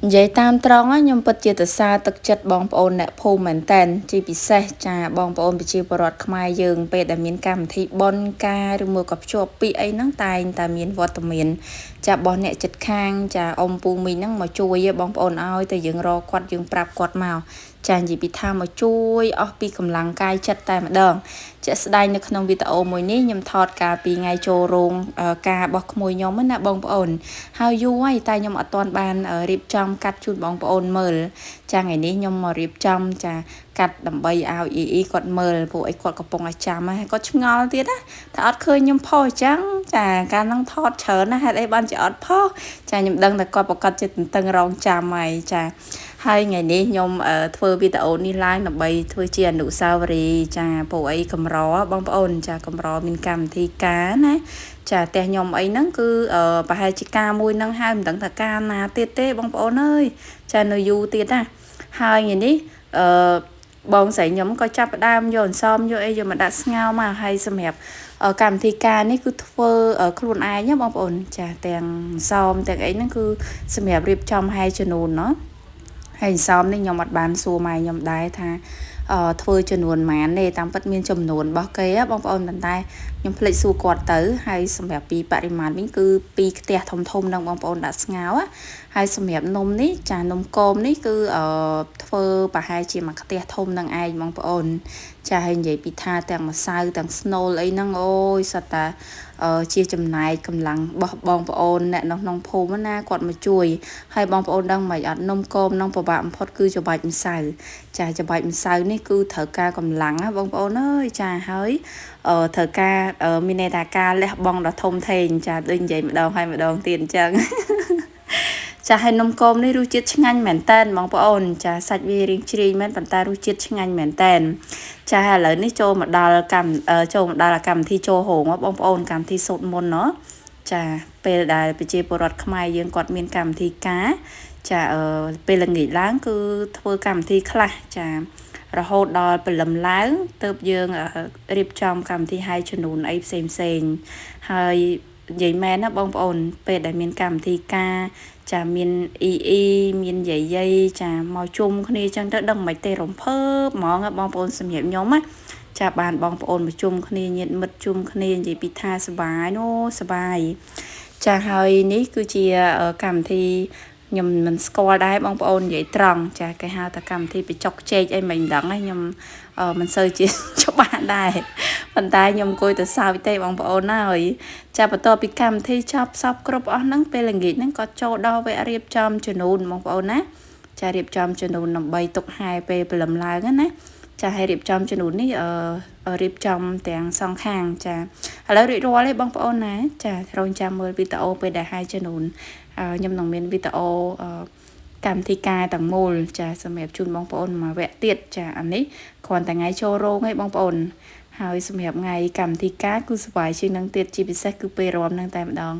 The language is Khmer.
និយាយតាមត្រង់ខ្ញុំពិតជាសរសើរទឹកចិត្តបងប្អូនអ្នកភូមិមែនតែនជាពិសេសចាបងប្អូនប្រជាពលរដ្ឋខ្មែរយើងពេលដែលមានកម្មវិធីបុណ្យការឬមកក៏ភ្ជាប់ពាក្យអីហ្នឹងតែងតែមានវត្តមានចារបស់អ្នកចិត្តខាងចាអ៊ំពូមីងហ្នឹងមកជួយបងប្អូនឲ្យតែយើងរកគាត់យើងប្រាប់គាត់មកចានិយាយពីថាមកជួយអស់ពីកម្លាំងកាយចិត្តតែម្ដងជាក់ស្ដែងនៅក្នុងវីដេអូមួយនេះខ្ញុំថតកាលពីថ្ងៃចូលរោងការរបស់ក្មួយខ្ញុំណាបងប្អូនហើយយូរហើយតែខ្ញុំអត់ទាន់បានរៀបចំកាត់ជូនបងប្អូនមើលចាថ្ងៃនេះខ្ញុំមករៀបចំចាកាត់ដើម្បីឲ្យអ៊ីគាត់មើលពួកអីគាត់កំពុងតែចាំហើយគាត់ឆ្ងល់ទៀតណាថាអត់ឃើញខ្ញុំផុសអញ្ចឹងចាកាលហ្នឹងថតច្រើនណាហេតុអីបានជាអត់ផុសចាខ្ញុំដឹងតែគាត់ប្រកាសជាទន្ទឹងរង់ចាំហើយចាហើយថ្ងៃនេះខ្ញុំធ្វើវីដេអូនេះឡើងដើម្បីធ្វើជាអនុស្សាវរីយ៍ចាពួកអីកម្របងប្អូនចាកម្រមានកម្មវិធីការណាចាផ្ទះខ្ញុំអីហ្នឹងគឺប្រហែលជាការមួយហ្នឹងហើយមិនដឹងថាការណាទៀតទេបងប្អូនអើយចានៅយូរទៀតណាហើយថ្ងៃនេះបងស្រីខ្ញុំក៏ចាប់ផ្ដើមយកអន្សមយកអីយកមកដាក់ស្ងោរមកហើយសម្រាប់កម្មវិធីការនេះគឺធ្វើខ្លួនឯងណាបងប្អូនចាទាំងសមទាំងអីហ្នឹងគឺសម្រាប់រៀបចំហែជំនូនเนาะហើយសមនេះខ្ញុំអត់បានសួរម៉ែខ្ញុំដែរថាធ្វើចំនួនប៉ុន្មានទេតាមពិតមានចំនួនរបស់គេបងប្អូនប៉ុន្តែខ្ញុំភ្លេចសួរគាត់ទៅហើយសម្រាប់ពីបរិមាណវិញគឺពីខ្ទះធំធំនឹងបងប្អូនដាក់ស្ងោរហើយសម្រាប់នំនេះចានំគមនេះគឺធ្វើប្រហែលជាមួយខ្ទះធំនឹងឯងបងប្អូនចាហើយនិយាយពីថាទាំងម្សៅទាំងស្នូលអីហ្នឹងអូយសត្វតាជាចំណែកកម្លាំងរបស់បងប្អូនអ្នកនៅក្នុងភូមិណាគាត់មកជួយហើយបងប្អូនដឹងមិនអត់នំគមនឹងពិបាកបំផុតគឺច្របាច់ម្សៅចាច្របាច់ម្សៅនេះគឺត្រូវការកម្លាំងណាបងប្អូនអើយចាហើយត្រូវការមានន័យថាការលះបង់ដ៏ធំធេងចាដូចនិយាយម្ដងហើយម្ដងទៀតអញ្ចឹងចាហើយនំគមនេះរសជាតិឆ្ងាញ់មែនតែនបងប្អូនចាសាច់វារៀងជ្រាយមែនប៉ុន្តែរសជាតិឆ្ងាញ់មែនតែនចាឥឡូវនេះចូលមកដល់កម្មវិធីចូលហោងបងប្អូនកម្មវិធីសូត្រមន្តเนาะចាពេលដែលប្រជាពលរដ្ឋខ្មែរយើងគាត់មានកម្មវិធីការចាពេលល្ងាចឡើងគឺធ្វើកម្មវិធីខ្លះចារហូតដល់ព្រលឹមឡើងទើបយើងរៀបចំកម្មវិធីហែជំនូនអីផ្សេងហើយនិយាយមែនណាបងប្អូនពេលដែលមានកម្មវិធីការចាមានមានយាយចាមកជុំគ្នាចឹងទៅដឹងមិនទេរំភើបហ្មងបងប្អូនសម្រាប់ខ្ញុំណាចាបានបងប្អូនមកជុំគ្នាញាតិមិត្តជុំគ្នានិយាយពីថាសบายណូសบายចាហើយនេះគឺជាកម្មវិធីខ្ញុំមិនស្គាល់ដែរបងប្អូននិយាយត្រង់ចាគេហៅថាកម្មវិធីបច្ចុកជែកអីមិនដឹងណាខ្ញុំមិនសូវជាច្បាស់ដែរប៉ុន្តែខ្ញុំអង្គុយទៅសើចទេបងប្អូនណាហើយចាបន្ទាប់ពីកម្មវិធីចប់សពគ្រប់អស់ហ្នឹងពេលល្ងាចហ្នឹងក៏ចូលដល់វគ្គរៀបចំជំនូនបងប្អូនណាចារៀបចំជំនូនដើម្បីទុកហែពេលព្រលឹមឡើងណាចាឲ្យរៀបចំជំនូននេះរៀបចំទាំងសងខាងចាឥឡូវរួចរាល់ទេបងប្អូនណាចារងចាំមើលវីដេអូពេលដែលហែជំនូនខ្ញុំនឹងមានវីដេអូកម្មវិធីការទាំងមូលចាសម្រាប់ជូនបងប្អូនមួយវគ្គទៀតចាអានេះគ្រាន់តែថ្ងៃចូលរោងឯងបងប្អូនហើយសម្រាប់ថ្ងៃកម្មវិធីការគឺសុវ័យជាងនឹងទៀតជាពិសេសគឺពេលរំនឹងតែម្ដង